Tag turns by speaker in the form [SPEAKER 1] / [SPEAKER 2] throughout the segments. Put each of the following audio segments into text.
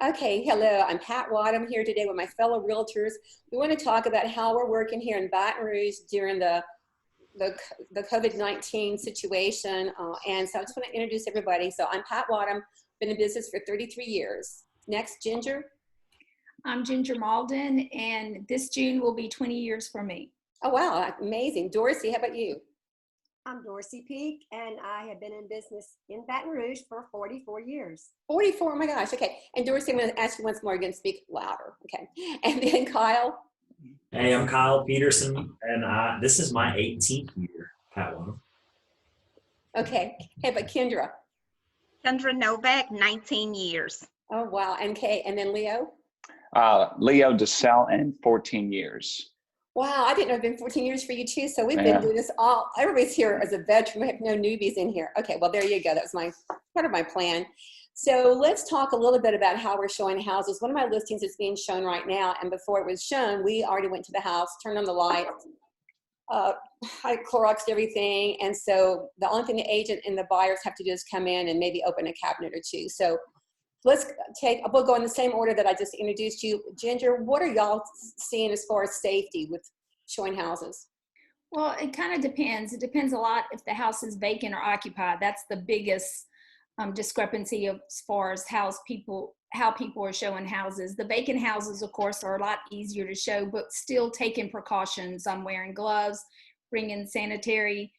[SPEAKER 1] Okay, hello, I'm Pat Wattam here today with my fellow realtors. We want to talk about how we're working here in Baton Rouge during the COVID-19 situation. And so I just want to introduce everybody. So I'm Pat Wattam, been in business for 33 years. Next, Ginger.
[SPEAKER 2] I'm Ginger Maulden, and this June will be 20 years for me.
[SPEAKER 1] Oh, wow, amazing. Dorsey, how about you?
[SPEAKER 3] I'm Dorsey Peek, and I have been in business in Baton Rouge for 44 years.
[SPEAKER 1] 44, oh my gosh, okay. And Dorsey, I'm going to ask you once more, you're going to speak louder, okay. And then Kyle.
[SPEAKER 4] Hey, I'm Kyle Petersen, and this is my 18th year, Pat Wattam.
[SPEAKER 1] Okay, hey, but Kendra.
[SPEAKER 5] Kendra Novak, 19 years.
[SPEAKER 1] Oh, wow, and Kay, and then Leo.
[SPEAKER 6] Leo Deselle, and 14 years.
[SPEAKER 1] Wow, I didn't know it'd been 14 years for you too. So we've been doing this everybody's here as a veteran. We have no newbies in here. Okay, well, there you go. That was part of my plan. So let's talk a little bit about how we're showing houses. One of my listings is being shown right now. And before it was shown, we already went to the house, turned on the lights, I Cloroxed everything. And so the only thing the agent and the buyers have to do is come in and maybe open a cabinet or two. So we'll go in the same order that I just introduced you. Ginger, what are y'all seeing as far as safety with showing houses?
[SPEAKER 2] Well, it kind of depends. It depends a lot if the house is vacant or occupied. That's the biggest discrepancy as far as how people are showing houses. The vacant houses, of course, are a lot easier to show, but still taking precautions. I'm wearing gloves, bringing sanitary,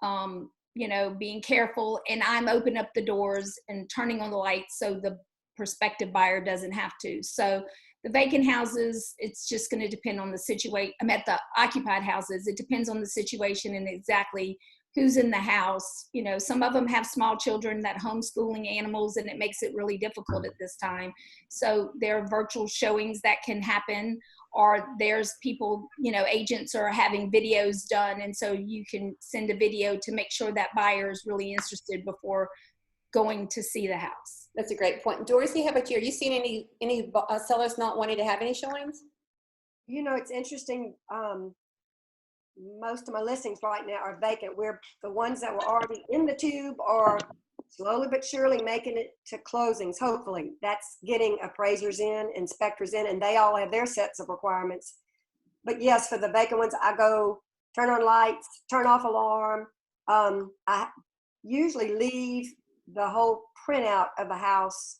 [SPEAKER 2] being careful, and I'm opening up the doors and turning on the lights so the prospective buyer doesn't have to. So the vacant houses, it's just going to depend on the situation. I'm at the occupied houses. It depends on the situation and exactly who's in the house. You know, some of them have small children that homeschooling animals, and it makes it really difficult at this time. So there are virtual showings that can happen, or there's people, agents are having videos done. And so you can send a video to make sure that buyer is really interested before going to see the house.
[SPEAKER 1] That's a great point. Dorsey, how about you? Are you seeing any sellers not wanting to have any showings?
[SPEAKER 3] It's interesting. Most of my listings right now are vacant. We're the ones that were already in the tube are slowly but surely making it to closings. Hopefully that's getting appraisers in, inspectors in, and they all have their sets of requirements. But yes, for the vacant ones, I go turn on lights, turn off alarm. I usually leave the whole printout of the house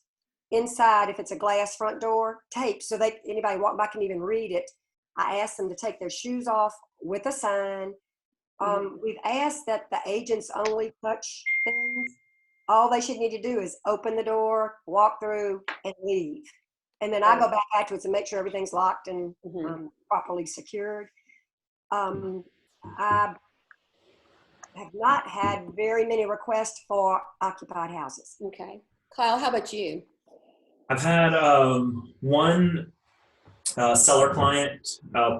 [SPEAKER 3] inside, if it's a glass front door, tape, so anybody walking by can even read it. I ask them to take their shoes off with a sign. We've asked that the agents only touch things. All they should need to do is open the door, walk through, and leave. And then I go back afterwards and make sure everything's locked and properly secured. I have not had very many requests for occupied houses.
[SPEAKER 1] Okay. Kyle, how about you?
[SPEAKER 4] I've had one seller client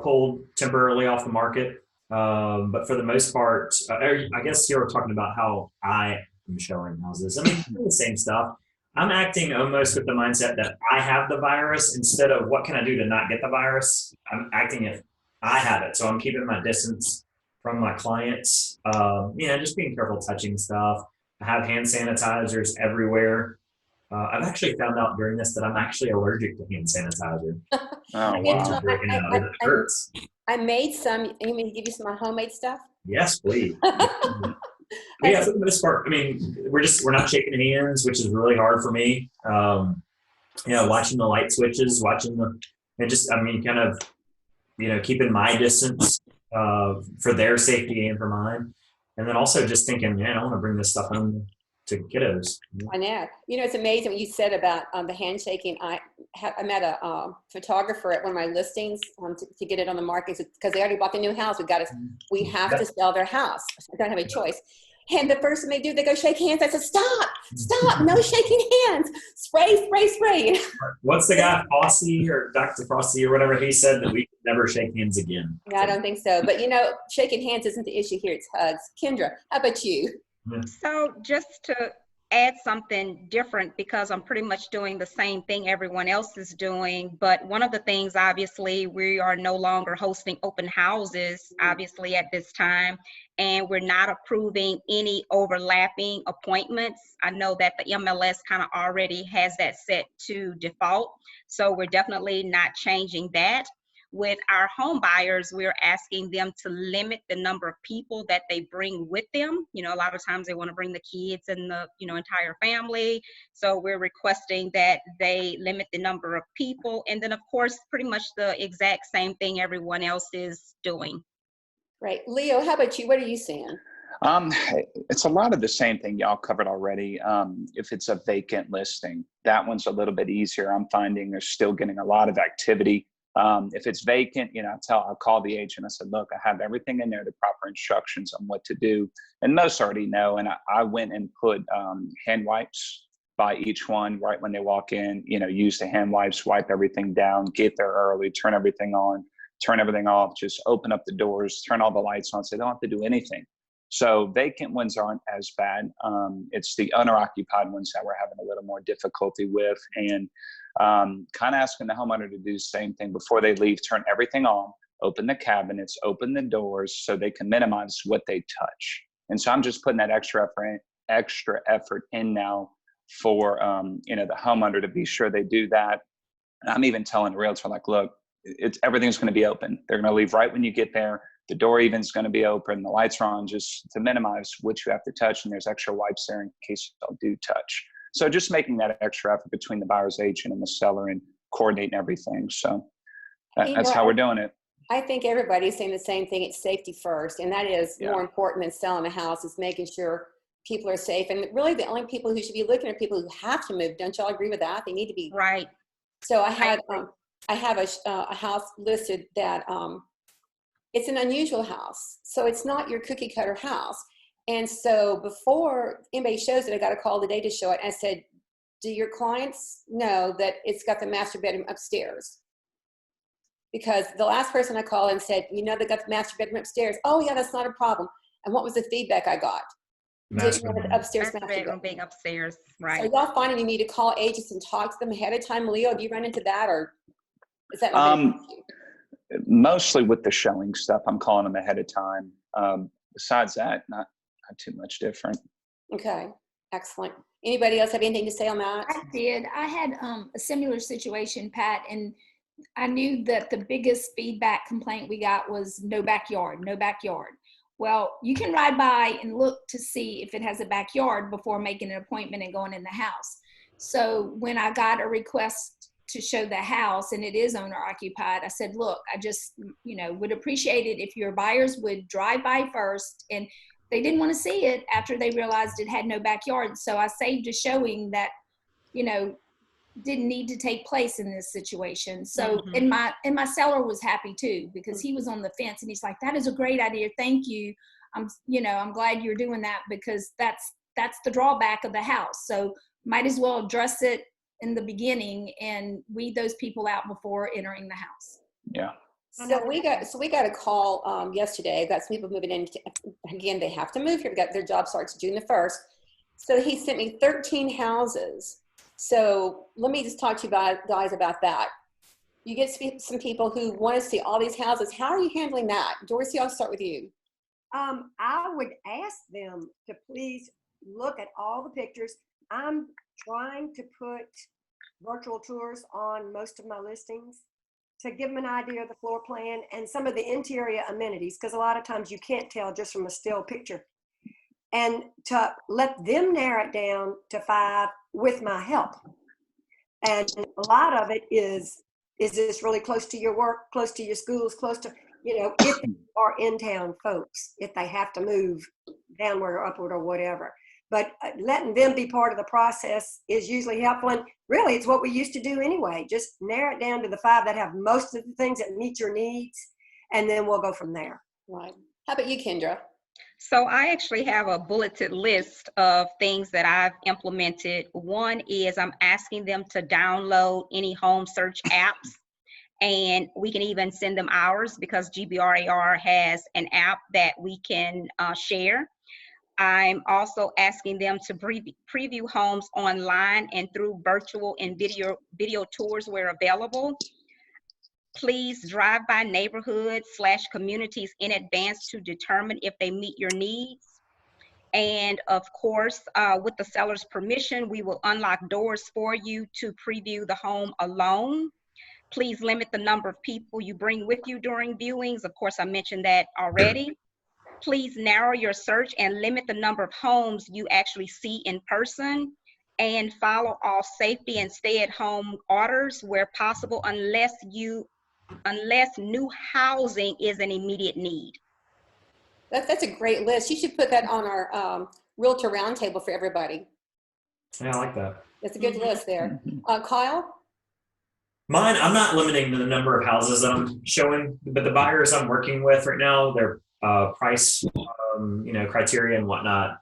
[SPEAKER 4] pulled temporarily off the market, but for the most part, I guess you were talking about how I am showing houses. I mean, the same stuff. I'm acting almost with the mindset that I have the virus instead of what can I do to not get the virus. I'm acting if I have it, so I'm keeping my distance from my clients. Just being careful touching stuff. I have hand sanitizers everywhere. I've actually found out during this that I'm actually allergic to hand sanitizer.
[SPEAKER 6] Oh, wow.
[SPEAKER 4] It hurts.
[SPEAKER 1] I made some. You mean to give you some of my homemade stuff?
[SPEAKER 4] Yes, please. Yeah, for the most part, I mean, we're not shaking hands, which is really hard for me. Watching the light switches, keeping my distance for their safety and for mine. And then also just thinking, man, I want to bring this stuff home to kiddos.
[SPEAKER 1] I know. It's amazing what you said about the handshaking. I met a photographer at one of my listings to get it on the market because they already bought the new house. We have to sell their house. I don't have a choice. And the first thing they go shake hands. I said, stop, no shaking hands. Spray.
[SPEAKER 4] What's the guy, Fossey or Dr. Fossey or whatever, he said that we could never shake hands again.
[SPEAKER 1] Yeah, I don't think so. But shaking hands isn't the issue here. It's hugs. Kendra, how about you?
[SPEAKER 5] So just to add something different, because I'm pretty much doing the same thing everyone else is doing, but one of the things, obviously, we are no longer hosting open houses, obviously, at this time. and we're not approving any overlapping appointments. I know that the MLS kind of already has that set to default, so we're definitely not changing that. With our home buyers, we're asking them to limit the number of people that they bring with them. You know, a lot of times they want to bring the kids and the, you know, entire family. So we're requesting that they limit the number of people. And then of course, pretty much the exact same thing everyone else is doing.
[SPEAKER 1] Right. Leo, how about you? What are you seeing?
[SPEAKER 6] It's a lot of the same thing y'all covered already. If it's a vacant listing, that one's a little bit easier. I'm finding they're still getting a lot of activity. If it's vacant, you know, I'll call the agent. I said, look, I have everything in there, the proper instructions on what to do. And most already know. And I went and put hand wipes by each one right when they walk in, you know, use the hand wipes, wipe everything down, get there early, turn everything on, turn everything off, just open up the doors, turn all the lights on so they don't have to do anything. So vacant ones aren't as bad. It's the owner-occupied ones that we're having a little more difficulty with. And kind of asking the homeowner to do the same thing before they leave, turn everything on, open the cabinets, open the doors so they can minimize what they touch. And so I'm just putting that extra effort in now for, you know, the homeowner to be sure they do that. And I'm even telling the realtor, like, look, everything's going to be open. They're going to leave right when you get there. The door even is going to be open. The lights are on just to minimize what you have to touch. And there's extra wipes there in case you do touch. So just making that extra effort between the buyer's agent and the seller and coordinating everything. So that's how we're doing it.
[SPEAKER 1] I think everybody's saying the same thing. It's safety first. And that is more important than selling a house, is making sure people are safe. And really the only people who should be looking are people who have to move. Don't y'all agree with that? They need to be.
[SPEAKER 5] Right.
[SPEAKER 1] So I have a house listed that it's an unusual house. So it's not your cookie cutter house. And so before anybody shows it, I got a call today to show it. And I said, do your clients know that it's got the master bedroom upstairs? Because the last person I called and said, you know, they got the master bedroom upstairs. Oh yeah, that's not a problem. And what was the feedback I got?
[SPEAKER 4] Master
[SPEAKER 1] Didn't have an upstairs
[SPEAKER 5] Master bedroom being upstairs, right.
[SPEAKER 1] So y'all finding you need to call agents and talk to them ahead of time? Leo, have you run into that, or is that
[SPEAKER 6] mostly with the showing stuff, I'm calling them ahead of time. Besides that, not too much different.
[SPEAKER 1] Okay, excellent. Anybody else have anything to say on that?
[SPEAKER 2] I did. I had a similar situation, Pat, and I knew that the biggest feedback complaint we got was no backyard, no backyard. Well, you can ride by and look to see if it has a backyard before making an appointment and going in the house. So when I got a request to show the house and it is owner occupied, I said, look, I just, you know, would appreciate it if your buyers would drive by first. And they didn't want to see it after they realized it had no backyard. So I saved a showing that, you know, didn't need to take place in this situation. So, and my seller was happy too, because he was on the fence and he's like, that is a great idea. Thank you. I'm glad you're doing that, because that's the drawback of the house. So might as well address it in the beginning and weed those people out before entering the house.
[SPEAKER 6] Yeah.
[SPEAKER 1] So we got a call yesterday. I've got some people moving in. Again, they have to move here. Their job starts June the 1st. So he sent me 13 houses. So let me just talk to you guys about that. You get some people who want to see all these houses. How are you handling that? Dorsey, I'll start with you.
[SPEAKER 3] I would ask them to please look at all the pictures. I'm trying to put virtual tours on most of my listings to give them an idea of the floor plan and some of the interior amenities, because a lot of times you can't tell just from a still picture. And to let them narrow it down to 5 with my help. And a lot of it is this really close to your work, close to your schools, close to, you know, if they are in-town folks, if they have to move downward or upward or whatever. But letting them be part of the process is usually helpful. And really, it's what we used to do anyway. Just narrow it down to the 5 that have most of the things that meet your needs, and then we'll go from there.
[SPEAKER 1] Right. How about you, Kendra?
[SPEAKER 5] So I actually have a bulleted list of things that I've implemented. One is I'm asking them to download any home search apps, and we can even send them ours because GBRAR has an app that we can share. I'm also asking them to preview homes online and through virtual and video tours where available. Please drive by neighborhoods/communities in advance to determine if they meet your needs. And of course, with the seller's permission, we will unlock doors for you to preview the home alone. Please limit the number of people you bring with you during viewings. Of course, I mentioned that already. Please narrow your search and limit the number of homes you actually see in person, and follow all safety and stay-at-home orders where possible unless new housing is an immediate need.
[SPEAKER 1] That's a great list. You should put that on our Realtor Roundtable for everybody.
[SPEAKER 4] Yeah, I like that.
[SPEAKER 1] It's a good list there. Kyle?
[SPEAKER 4] Mine, I'm not limiting the number of houses that I'm showing, but the buyers I'm working with right now, their price, criteria and whatnot,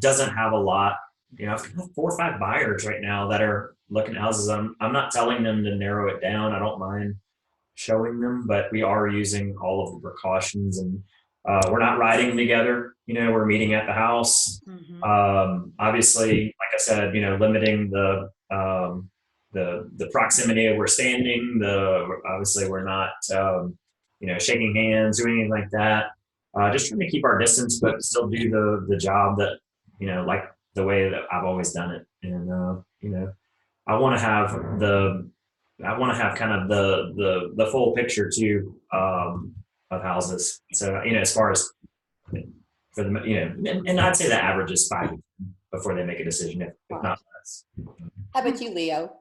[SPEAKER 4] doesn't have a lot. I've got 4 or 5 buyers right now that are looking at houses. I'm not telling them to narrow it down. I don't mind showing them, but we are using all of the precautions, and we're not riding together. We're meeting at the house. Obviously, like I said, limiting the proximity of we're standing. Obviously we're not shaking hands, doing anything like that. Just trying to keep our distance, but still do the job that like the way that I've always done it. And I want to have kind of the full picture too of houses. So as far as for the and I'd say the average is 5 before they make a decision, if not less.
[SPEAKER 1] How about you, Leo?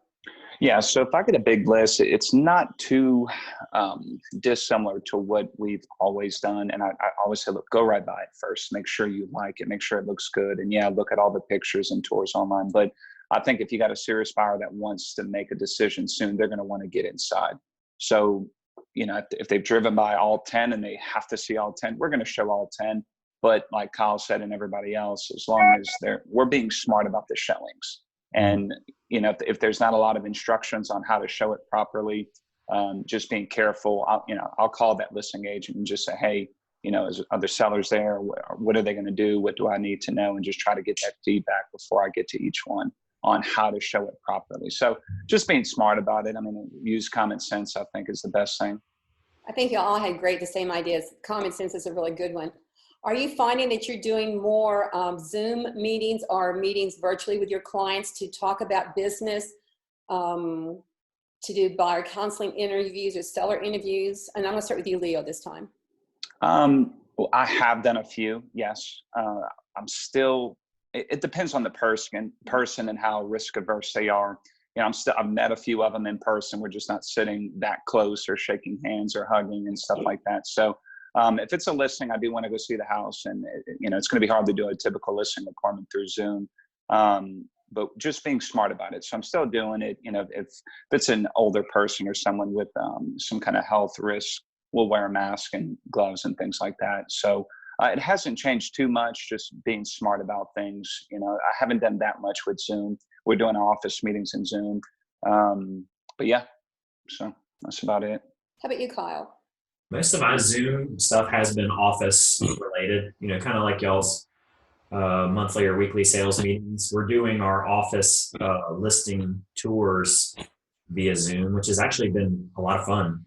[SPEAKER 6] Yeah, so if I get a big list, it's not too dissimilar to what we've always done. And I always say, look, go right by it first. Make sure you like it. Make sure it looks good. And yeah, look at all the pictures and tours online. But I think if you got a serious buyer that wants to make a decision soon, they're going to want to get inside. So, if they've driven by all 10 and they have to see all 10, we're going to show all 10. But like Kyle said and everybody else, as long as we're being smart about the showings. And, if there's not a lot of instructions on how to show it properly, just being careful, I'll call that listing agent and just say, hey, are there sellers there? What are they going to do? What do I need to know? And just try to get that feedback before I get to each one on how to show it properly. So just being smart about it. Use common sense, I think, is the best thing.
[SPEAKER 1] I think you all had the same ideas. Common sense is a really good one. Are you finding that you're doing more Zoom meetings or meetings virtually with your clients to talk about business, to do buyer counseling interviews or seller interviews? And I'm going to start with you, Leo, this time.
[SPEAKER 6] Well, I have done a few, yes. I'm still, it depends on the person and how risk averse they are. I've met a few of them in person. We're just not sitting that close or shaking hands or hugging and stuff like that. So if it's a listing, I do want to go see the house, and it's going to be hard to do a typical listing appointment through Zoom. But just being smart about it. So I'm still doing it. If it's an older person or someone with some kind of health risk, we'll wear a mask and gloves and things like that. So it hasn't changed too much, just being smart about things. I haven't done that much with Zoom. We're doing our office meetings in Zoom. But yeah, so that's about it.
[SPEAKER 1] How about you, Kyle?
[SPEAKER 4] Most of my Zoom stuff has been office related, kind of like y'all's monthly or weekly sales meetings. We're doing our office listing tours via Zoom, which has actually been a lot of fun.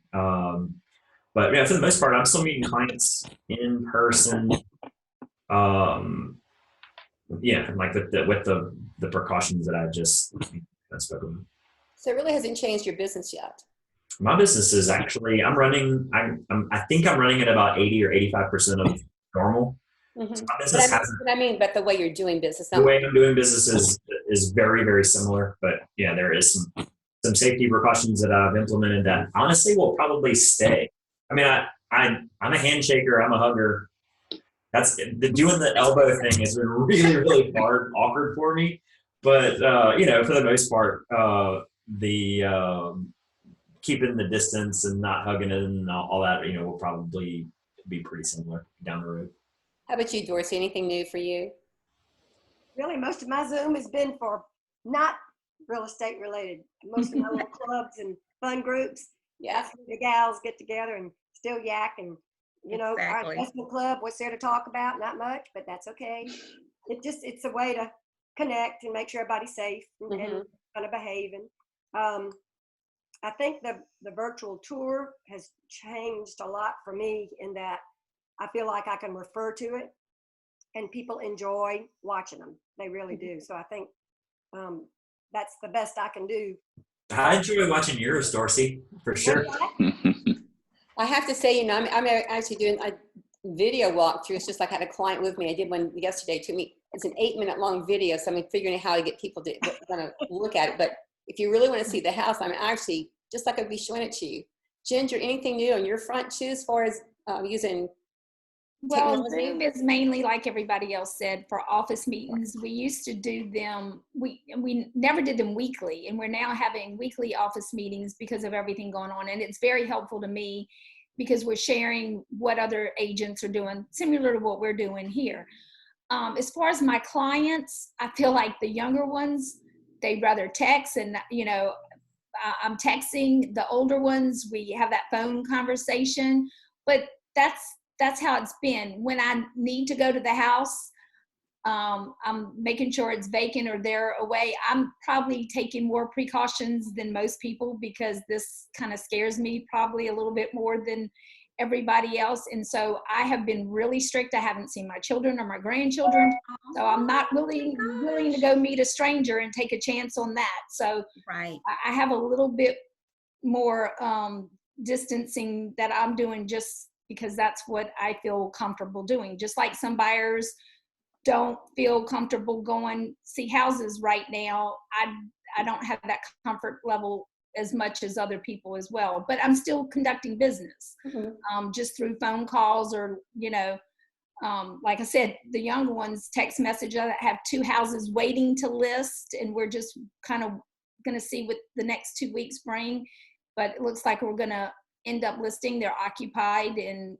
[SPEAKER 4] But yeah, for the most part, I'm still meeting clients in person. Like with the precautions that I just spoken.
[SPEAKER 1] So it really hasn't changed your business yet.
[SPEAKER 4] My business is actually, I think I'm running at about 80 or 85% of normal.
[SPEAKER 1] Mm-hmm.
[SPEAKER 4] So my business
[SPEAKER 1] but the way you're doing business.
[SPEAKER 4] The way I'm doing business is very, very similar. But yeah, there is some safety precautions that I've implemented that honestly will probably stay. I'm a handshaker. I'm a hugger. Doing the elbow thing has been really, really awkward for me. But for the most part, keeping the distance and not hugging it and all that, will probably be pretty similar down the road.
[SPEAKER 1] How about you, Dorsey? Anything new for you?
[SPEAKER 3] Really, most of my Zoom has been for not real estate related. Most of my little clubs and fun groups.
[SPEAKER 1] Yeah.
[SPEAKER 3] The gals get together and still yak and,
[SPEAKER 5] Exactly.
[SPEAKER 3] Our investment club, what's there to talk about? Not much, but that's okay. It's a way to connect and make sure everybody's safe and kind of behaving. I think the virtual tour has changed a lot for me in that I feel like I can refer to it and people enjoy watching them. They really do. So I think that's the best I can do.
[SPEAKER 4] I enjoy watching yours, Dorsey, for sure.
[SPEAKER 1] I have to say, I'm actually doing a video walkthrough. It's just like I had a client with me. I did one yesterday. To me, it's an 8-minute long video. So I'm figuring out how to get people to look at it. But if you really want to see the house, I'm actually, just like I'd be showing it to you. Ginger, anything new on your front too, as far as using
[SPEAKER 2] Well,
[SPEAKER 1] technology?
[SPEAKER 2] Zoom is mainly, like everybody else said, for office meetings. We used to do them, we never did them weekly, and we're now having weekly office meetings because of everything going on. And it's very helpful to me because we're sharing what other agents are doing, similar to what we're doing here. As far as my clients, I feel like the younger ones, they'd rather text, and I'm texting. The older ones, we have that phone conversation, but that's how it's been. When I need to go to the house, I'm making sure it's vacant or they're away. I'm probably taking more precautions than most people because this kind of scares me probably a little bit more than everybody else. And so I have been really strict. I haven't seen my children or my grandchildren. So I'm not really willing to go meet a stranger and take a chance on that. So
[SPEAKER 5] Right.
[SPEAKER 2] I have a little bit more distancing that I'm doing just because that's what I feel comfortable doing. Just like some buyers don't feel comfortable going see houses right now, I don't have that comfort level as much as other people as well. But I'm still conducting business, just through phone calls or, like I said, the younger ones text message. I have 2 houses waiting to list, and we're just kind of going to see what the next 2 weeks bring. But it looks like we're going to end up listing. They're occupied, and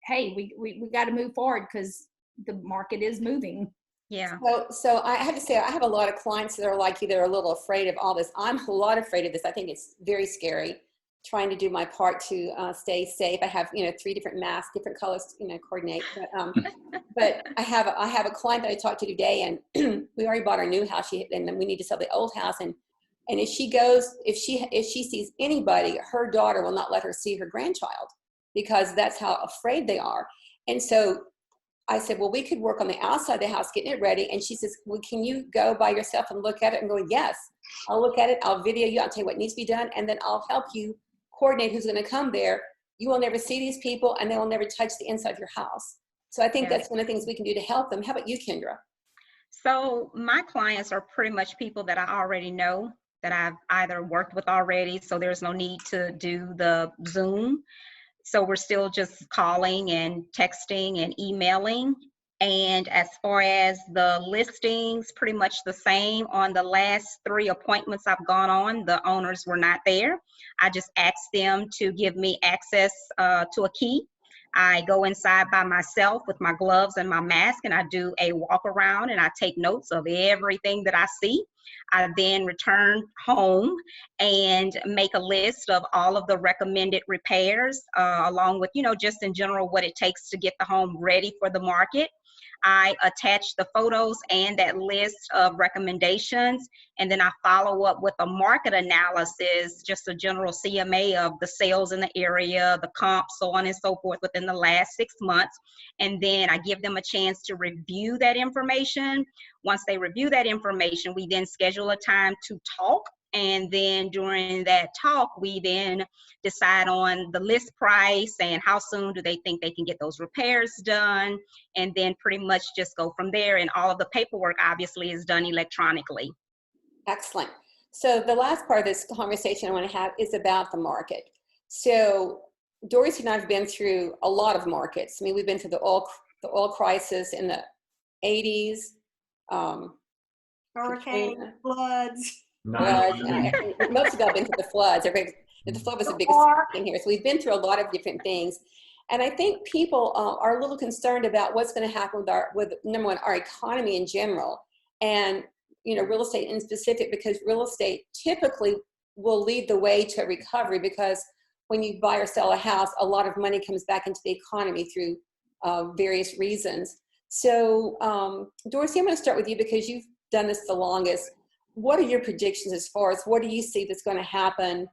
[SPEAKER 2] hey, we got to move forward because the market is moving.
[SPEAKER 5] Yeah.
[SPEAKER 1] So I have to say, I have a lot of clients that are like you, that are a little afraid of all this. I'm a lot afraid of this. I think it's very scary, trying to do my part to stay safe. I have 3 different masks, different colors, coordinate. But I have a client that I talked to today, and we already bought our new house, and then we need to sell the old house. And if she sees anybody, her daughter will not let her see her grandchild because that's how afraid they are. And so I said, well, we could work on the outside of the house, getting it ready. And she says, well, can you go by yourself and look at it? And go, yes, I'll look at it. I'll video you. I'll tell you what needs to be done. And then I'll help you coordinate who's going to come there. You will never see these people, and they will never touch the inside of your house. So I think that's one of the things we can do to help them. How about you, Kendra?
[SPEAKER 5] So my clients are pretty much people that I already know, that I've either worked with already, so there's no need to do the Zoom. So we're still just calling and texting and emailing. And as far as the listings, pretty much the same. On the last 3 appointments I've gone on, the owners were not there. I just asked them to give me access to a key. I go inside by myself with my gloves and my mask, and I do a walk around, and I take notes of everything that I see. I then return home and make a list of all of the recommended repairs, along with, just in general what it takes to get the home ready for the market. I attach the photos and that list of recommendations, and then I follow up with a market analysis, just a general CMA of the sales in the area, the comps, so on and so forth within the last 6 months. And then I give them a chance to review that information. Once they review that information, we then schedule a time to talk. And then during that talk, we then decide on the list price and how soon do they think they can get those repairs done, and then pretty much just go from there. And all of the paperwork obviously is done electronically.
[SPEAKER 1] Excellent. So the last part of this conversation I want to have is about the market. So Dorsey and I have been through a lot of markets. I mean, we've been through the oil crisis in the 80s.
[SPEAKER 3] Hurricane, floods.
[SPEAKER 1] Most of y'all been through the floods. The flood was the biggest thing here. So we've been through a lot of different things. And I think people are a little concerned about what's going to happen with number one, our economy in general, and real estate in specific, because real estate typically will lead the way to recovery, because when you buy or sell a house, a lot of money comes back into the economy through various reasons. So Dorsey, I'm going to start with you because you've done this the longest. What are your predictions as far as what do you see that's going to happen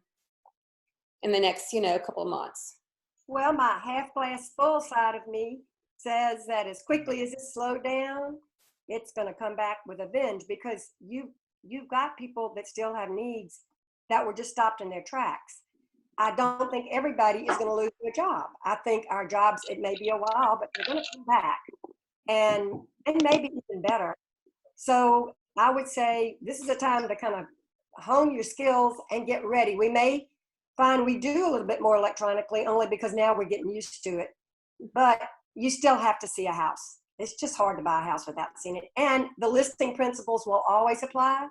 [SPEAKER 1] in the next, couple of months?
[SPEAKER 3] Well, my half glass full side of me says that as quickly as it slowed down, it's going to come back with a vengeance, because you've got people that still have needs that were just stopped in their tracks. I don't think everybody is going to lose their job. I think our jobs, it may be a while, but they're going to come back, and maybe even better. So I would say this is a time to kind of hone your skills and get ready. We may find we do a little bit more electronically, only because now we're getting used to it. But you still have to see a house. It's just hard to buy a house without seeing it. And the listing principles will always apply.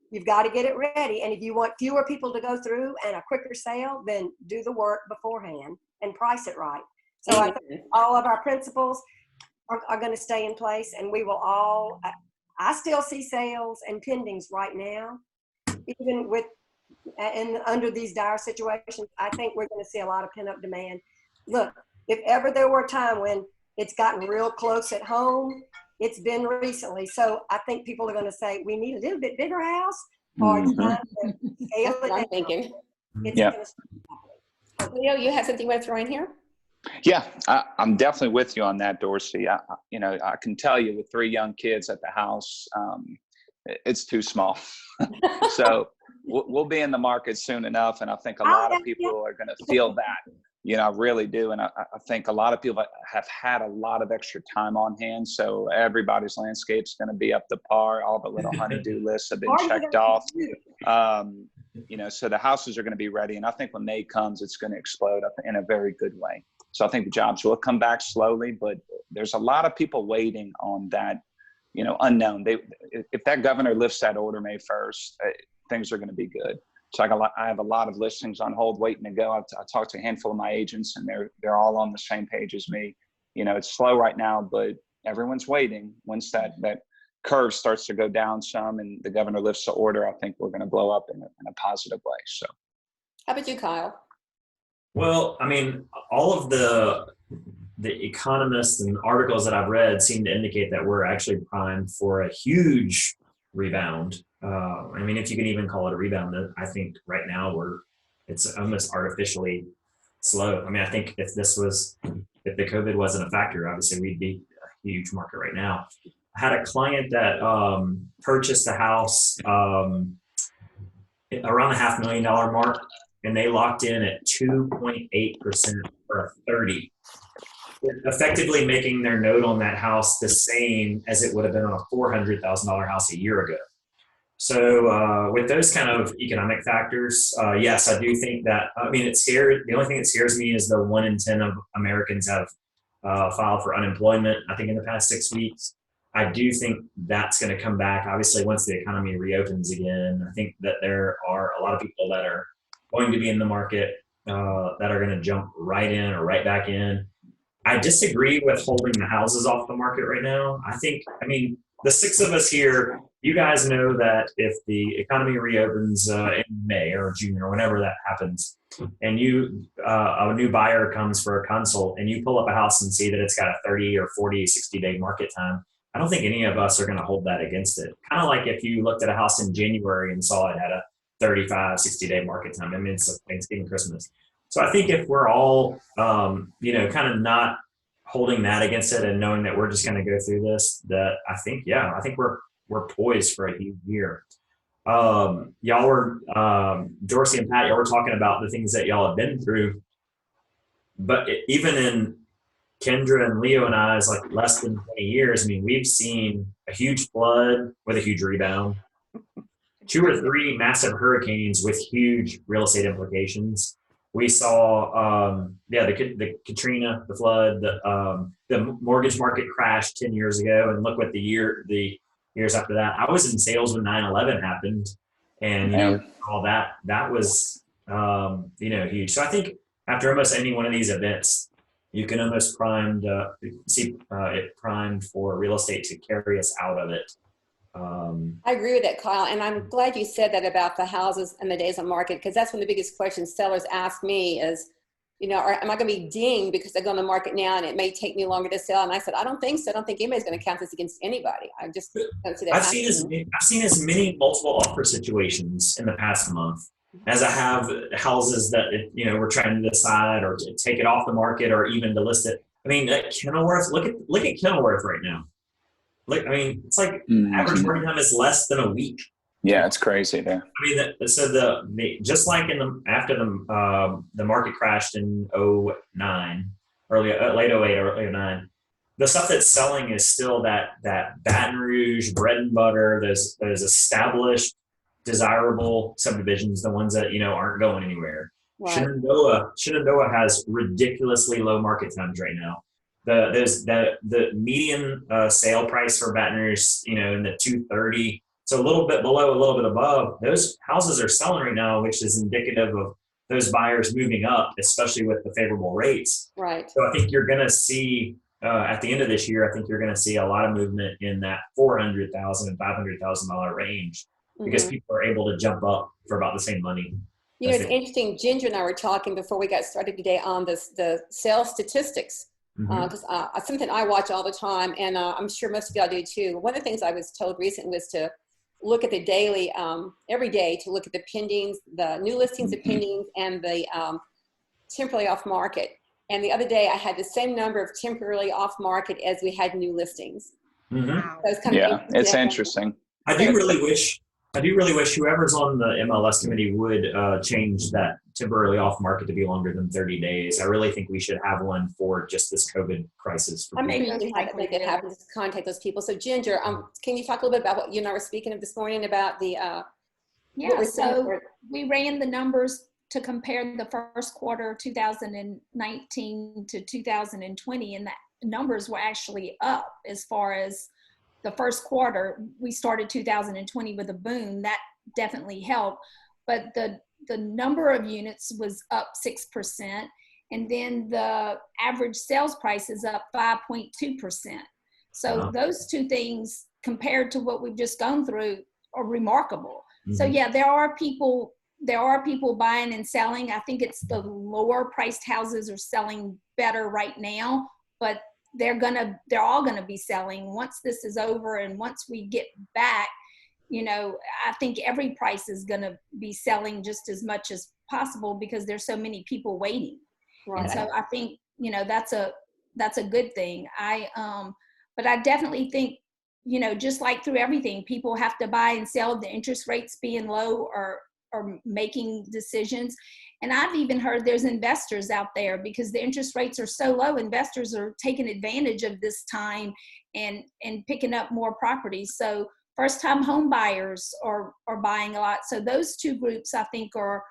[SPEAKER 3] You've got to get it ready. And if you want fewer people to go through and a quicker sale, then do the work beforehand and price it right. So I think all of our principles are going to stay in place, and we will all, I still see sales and pendings right now, even with, and under these dire situations. I think we're going to see a lot of pent-up demand. Look, if ever there were a time when it's gotten real close at home, it's been recently. So I think people are going to say, we need a little bit bigger house, or it's time to scale it.
[SPEAKER 1] I'm thinking.
[SPEAKER 3] It's
[SPEAKER 6] Yeah.
[SPEAKER 3] going to start happening.
[SPEAKER 1] Leo, you have something you want to throw in here?
[SPEAKER 6] Yeah, I'm definitely with you on that, Dorsey. I can tell you with 3 young kids at the house, it's too small. So we'll be in the market soon enough, and I think a lot of people are going to feel that. I really do, and I think a lot of people have had a lot of extra time on hand, so everybody's landscape's going to be up to par. All the little honey-do lists have been checked off. So the houses are going to be ready, and I think when May comes, it's going to explode up in a very good way. So I think the jobs will come back slowly, but there's a lot of people waiting on that, unknown. If that governor lifts that order May 1st, things are going to be good. So I have a lot of listings on hold waiting to go. I talked to a handful of my agents, and they're all on the same page as me. It's slow right now, but everyone's waiting. Once that curve starts to go down some and the governor lifts the order, I think we're going to blow up in a positive way. So,
[SPEAKER 1] How about you, Kyle?
[SPEAKER 4] Well, I mean, all of the economists and articles that I've read seem to indicate that we're actually primed for a huge rebound. I mean, if you can even call it a rebound, I think right now it's almost artificially slow. I mean, I think if the COVID wasn't a factor, obviously we'd be a huge market right now. I had a client that purchased a house around the $500,000 mark, and they locked in at 2.8% for a 30, effectively making their note on that house the same as it would have been on a $400,000 house a year ago. So with those kind of economic factors, yes, I do think that, I mean, the only thing that scares me is the 1 in 10 of Americans have filed for unemployment, I think, in the past 6 weeks. I do think that's going to come back. Obviously, once the economy reopens again, I think that there are a lot of people that are going to be in the market that are going to jump right in or right back in. I disagree with holding the houses off the market right now. I mean, the 6 of us here, you guys know that if the economy reopens in May or June or whenever that happens, and a new buyer comes for a consult and you pull up a house and see that it's got a 30 or 40, 60-day market time, I don't think any of us are going to hold that against it. Kind of like if you looked at a house in January and saw it had a 35, 60-day market time. I mean, it's like Thanksgiving, Christmas. So I think if we're all, kind of not holding that against it and knowing that we're just going to go through this, that I think we're poised for a huge year. Y'all were, Dorsey and Pat, y'all were talking about the things that y'all have been through, but even in Kendra and Leo and I's like less than 20 years, I mean, we've seen a huge flood with a huge rebound, 2 or 3 massive hurricanes with huge real estate implications. We saw, the Katrina, the flood, the mortgage market crashed 10 years ago, and look what the years after that. I was in sales when 9/11 happened, and all that was huge. So I think after almost any one of these events, you can almost see it primed for real estate to carry us out of it.
[SPEAKER 1] I agree with that, Kyle, and I'm glad you said that about the houses and the days on market, because that's one of the biggest questions sellers ask me is, am I going to be dinged because I go on the market now and it may take me longer to sell? And I said, I don't think so. I don't think anybody's going to count this against anybody. I just don't see that.
[SPEAKER 4] I've seen as many multiple offer situations in the past month as I have houses that, we're trying to decide or to take it off the market or even to list it. I mean, Kenilworth, look at Kenilworth right now. Look, I mean, it's like average market time is less than a week.
[SPEAKER 6] Yeah, it's crazy there.
[SPEAKER 4] I mean, so the just like after the market crashed in 09, late 08 or 09, the stuff that's selling is still that Baton Rouge bread and butter. Those established, desirable subdivisions, the ones that aren't going anywhere. Right. Shenandoah has ridiculously low market times right now. The median sale price for Baton Rouge, in the 230. So a little bit below, a little bit above. Those houses are selling right now, which is indicative of those buyers moving up, especially with the favorable rates.
[SPEAKER 1] Right.
[SPEAKER 4] So I think you're going to see at the end of this year, I think you're going to see a lot of movement in that $400,000 and $500,000 range because people are able to jump up for about the same money.
[SPEAKER 1] It's interesting. Ginger and I were talking before we got started today on the sales statistics. Because something I watch all the time, and I'm sure most of y'all do too. One of the things I was told recently was to look at the daily, every day, to look at the pendings, the new listings of pendings, and the temporarily off market. And the other day, I had the same number of temporarily off market as we had new listings.
[SPEAKER 5] Wow.
[SPEAKER 1] So it's
[SPEAKER 6] interesting.
[SPEAKER 4] I do really wish whoever's on the MLS committee would change that temporarily off market to be longer than 30 days. I really think we should have one for just this COVID crisis.
[SPEAKER 1] I mean, we have to make it happen to contact those people. So Ginger, can you talk a little bit about what you and I were speaking of this morning about the,
[SPEAKER 2] so we ran the numbers to compare the first quarter 2019 to 2020, and the numbers were actually up as far as the first quarter. We started 2020 with a boom that definitely helped, but the number of units was up 6%, and then the average sales price is up 5.2%. So those two things compared to what we've just gone through are remarkable. So yeah, there are people buying and selling. I think it's the lower priced houses are selling better right now, but they're all gonna be selling once this is over, and once we get back, I think every price is gonna be selling just as much as possible because there's so many people waiting. Right. And so I think that's a good thing. But I definitely think just like through everything, people have to buy and sell. The interest rates being low or making decisions. And I've even heard there's investors out there because the interest rates are so low. Investors are taking advantage of this time and picking up more properties. So first-time home buyers are buying a lot. So those two groups, I think, are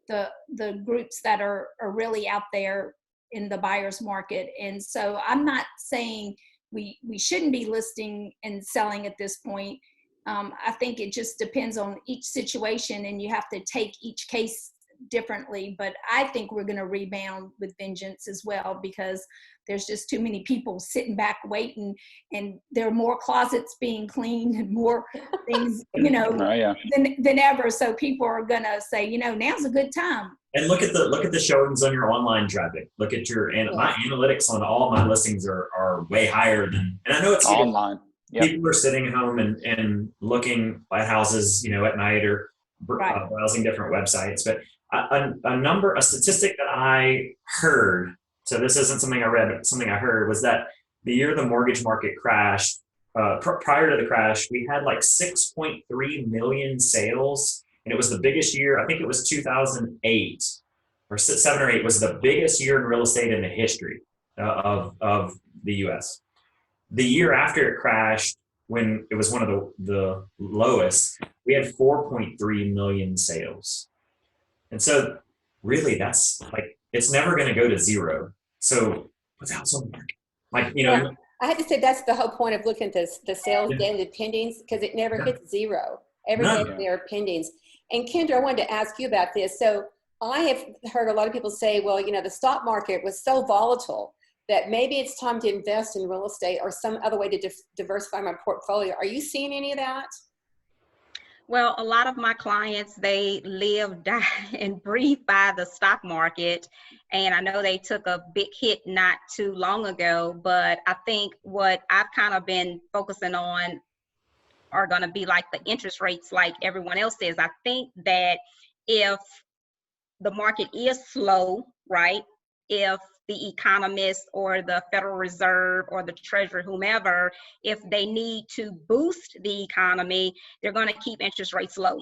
[SPEAKER 2] the groups that are really out there in the buyer's market. And so I'm not saying we shouldn't be listing and selling at this point. I think it just depends on each situation, and you have to take each case differently. But I think we're going to rebound with vengeance as well because there's just too many people sitting back waiting, and there are more closets being cleaned and more things, than ever. So people are going to say, now's a good time.
[SPEAKER 4] And look at the showings on your online traffic. Look at my analytics on all my listings are way higher than, and I know it's
[SPEAKER 6] online. Yep.
[SPEAKER 4] People are sitting home and looking at houses, at night or browsing different websites. But a statistic that I heard, so this isn't something I read, but something I heard, was that the year the mortgage market crashed, prior to the crash, we had like 6.3 million sales. And it was the biggest year, I think it was 2008 or 7 or 8 was the biggest year in real estate in the history of the US. The year after it crashed, when it was one of the lowest, we had 4.3 million sales. And so really that's like, it's never going to go to zero. So what's the house on the market?
[SPEAKER 1] I had to say that's the whole point of looking at the sales data and the pendings, because it never hits zero. Every day there are pendings. And Kendra, I wanted to ask you about this. So I have heard a lot of people say, well, the stock market was so volatile that maybe it's time to invest in real estate or some other way to diversify my portfolio. Are you seeing any of that?
[SPEAKER 5] Well, a lot of my clients, they live, die, and breathe by the stock market. And I know they took a big hit not too long ago, but I think what I've kind of been focusing on are going to be like the interest rates like everyone else is. I think that if the market is slow, right? If the economists or the Federal Reserve or the Treasury, whomever, if they need to boost the economy, they're going to keep interest rates low,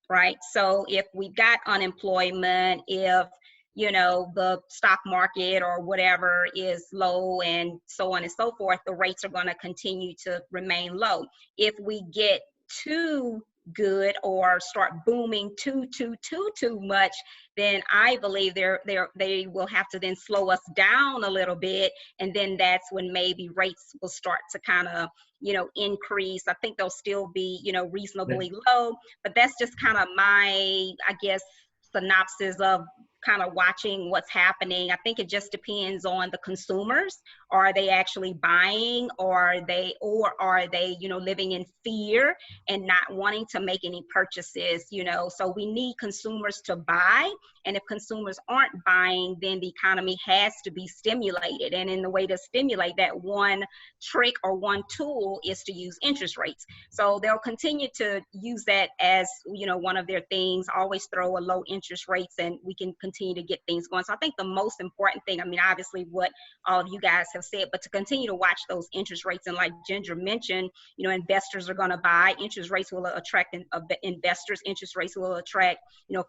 [SPEAKER 5] right? So if we've got unemployment, if the stock market or whatever is low and so on and so forth, the rates are going to continue to remain low. If we get too good or start booming too much, then I believe they will have to then slow us down a little bit, and then that's when maybe rates will start to kind of increase. I think they'll still be reasonably low, but that's just kind of my, I guess, synopsis of kind of watching what's happening. I think it just depends on the consumers. Are they actually buying, or are they living in fear and not wanting to make any purchases? So we need consumers to buy, and if consumers aren't buying, then the economy has to be stimulated. And in the way to stimulate that, one trick or one tool is to use interest rates. So they'll continue to use that as one of their things, always throw a low interest rates, and we can continue to get things going. So I think the most important thing, obviously what all of you guys have said, but to continue to watch those interest rates. And like Ginger mentioned, investors are going to buy. Interest rates will attract investors. Interest rates will attract,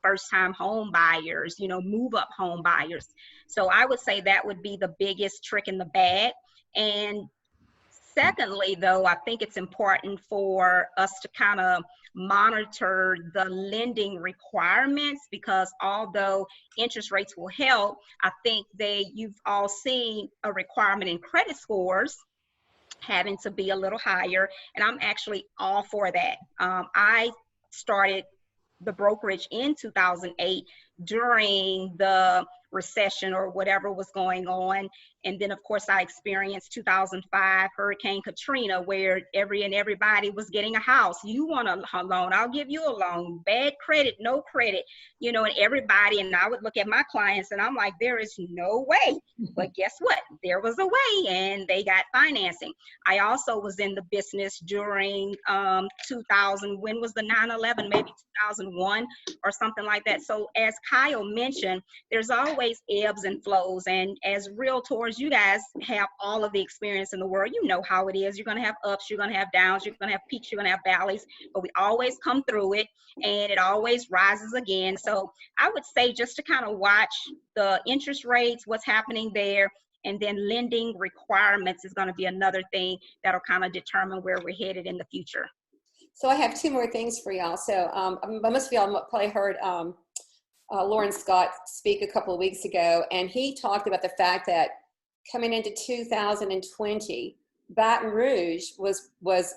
[SPEAKER 5] first-time home buyers, move-up home buyers. So I would say that would be the biggest trick in the bag. And secondly, though, I think it's important for us to kind of monitor the lending requirements, because although interest rates will help, I think you've all seen a requirement in credit scores having to be a little higher, and I'm actually all for that. I started the brokerage in 2008 during the recession or whatever was going on. And then of course I experienced 2005 Hurricane Katrina, where everybody was getting a house. You want a loan, I'll give you a loan. Bad credit, no credit, and everybody, and I would look at my clients and I'm like, there is no way. But guess what? There was a way, and they got financing. I also was in the business during 2000, when was the 9/11, maybe 2001 or something like that. So as Kyle mentioned, there's always ebbs and flows, and as realtors, you guys have all of the experience in the world. You know how it is. You're going to have ups, you're going to have downs, you're going to have peaks, you're going to have valleys, but we always come through it, and it always rises again. So I would say just to kind of watch the interest rates, what's happening there, and then lending requirements is going to be another thing that'll kind of determine where we're headed in the future.
[SPEAKER 1] So I have two more things for y'all. So most of y'all probably heard Lauren Scott speak a couple of weeks ago, and he talked about the fact that coming into 2020, Baton Rouge was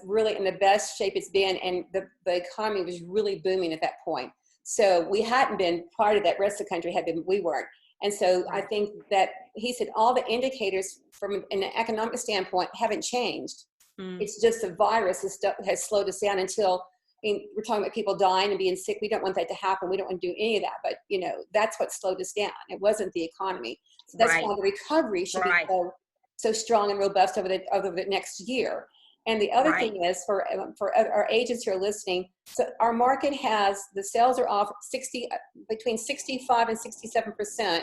[SPEAKER 1] really in the best shape it's been, and the economy was really booming at that point. So we hadn't been part of that. Rest of the country had been, we weren't. And so I think that he said all the indicators from an economic standpoint haven't changed. It's just the virus has slowed us down until, we're talking about people dying and being sick. We don't want that to happen. We don't want to do any of that. But, that's what slowed us down. It wasn't the economy. So that's why the recovery should be so strong and robust over the next year. And the other thing is for our agents who are listening, so our market the sales are off between 65 and 67%.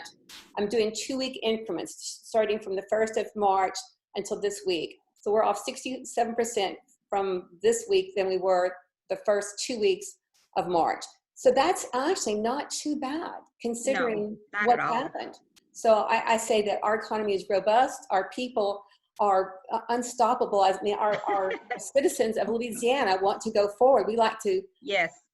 [SPEAKER 1] I'm doing 2-week increments starting from the 1st of March until this week. So we're off 67% from this week than we were the first 2 weeks of March. So that's actually not too bad considering what happened. So I say that our economy is robust. Our people are unstoppable. Our citizens of Louisiana want to go forward. We like to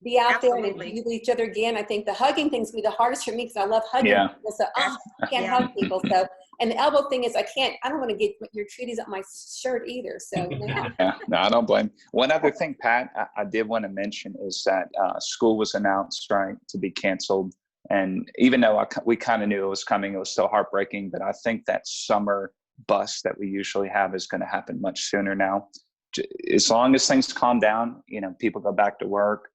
[SPEAKER 1] be out there and be with each other again. I think the hugging thing's going to be the hardest for me because I love hugging people. So I can't hug people. So, and the elbow thing is I don't want to get your treaties on my shirt either. So
[SPEAKER 6] no, I don't blame. One other thing, Pat, I did want to mention is that school was announced, right, to be canceled. And even though we kind of knew it was coming, it was still heartbreaking. But I think that summer bust that we usually have is going to happen much sooner now. As long as things calm down, people go back to work,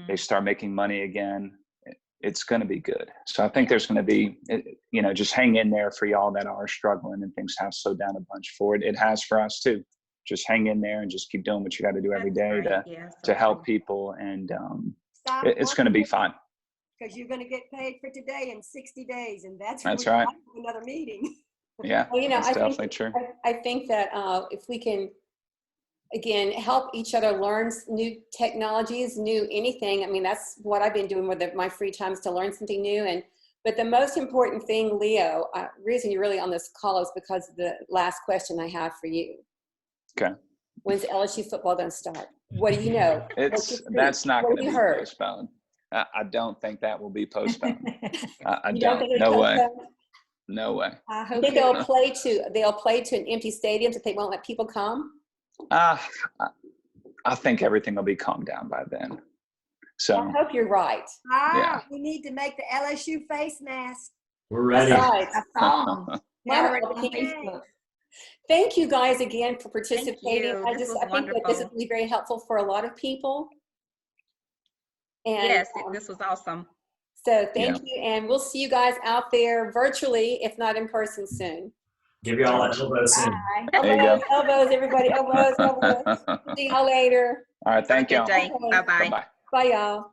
[SPEAKER 6] they start making money again, it's going to be good. So I think there's going to be, just hang in there for y'all that are struggling and things have slowed down a bunch for it. It has for us too. Just hang in there and just keep doing what you got to do every day to help people. And it's going to be fine.
[SPEAKER 3] because you're going to get paid for today in 60 days, and that's
[SPEAKER 6] right.
[SPEAKER 3] Another meeting.
[SPEAKER 6] Yeah,
[SPEAKER 1] Well,
[SPEAKER 6] that's definitely true.
[SPEAKER 1] I think that if we can, again, help each other learn new technologies, new anything. I mean, that's what I've been doing with my free time, is to learn something new. But the most important thing, Leo, reason you're really on this call is because of the last question I have for you.
[SPEAKER 6] Okay.
[SPEAKER 1] When's LSU football going to start? What do you know?
[SPEAKER 6] That's not going to be
[SPEAKER 1] heard?
[SPEAKER 6] postponed. I don't think that will be postponed. I
[SPEAKER 1] You
[SPEAKER 6] don't.
[SPEAKER 1] think it's
[SPEAKER 6] No way.
[SPEAKER 1] postponed?
[SPEAKER 6] No way.
[SPEAKER 1] I think they'll play to an empty stadium if they won't let people come.
[SPEAKER 6] I think everything will be calmed down by then. So
[SPEAKER 1] I hope you're right.
[SPEAKER 6] Yeah.
[SPEAKER 3] We need to make the LSU face mask.
[SPEAKER 4] We're ready.
[SPEAKER 1] That's right.
[SPEAKER 2] A song.
[SPEAKER 1] Mine
[SPEAKER 2] They're
[SPEAKER 1] are
[SPEAKER 2] already
[SPEAKER 1] all
[SPEAKER 2] on
[SPEAKER 1] pink.
[SPEAKER 2] Facebook.
[SPEAKER 1] Thank you guys again for participating.
[SPEAKER 5] you.
[SPEAKER 1] I
[SPEAKER 5] This was
[SPEAKER 1] think that this is
[SPEAKER 5] wonderful.
[SPEAKER 1] going to be very helpful for a lot of people. And
[SPEAKER 5] Yes, this was awesome.
[SPEAKER 1] so thank you, and we'll see you guys out there virtually, if not in person soon.
[SPEAKER 4] Give you all that elbow soon.
[SPEAKER 2] Bye.
[SPEAKER 6] There you go.
[SPEAKER 1] Elbows, everybody, elbows. See y'all later.
[SPEAKER 6] All right. Thank you.
[SPEAKER 5] Good day.
[SPEAKER 1] Okay.
[SPEAKER 5] Bye-bye.
[SPEAKER 6] Bye-bye.
[SPEAKER 1] Bye, y'all.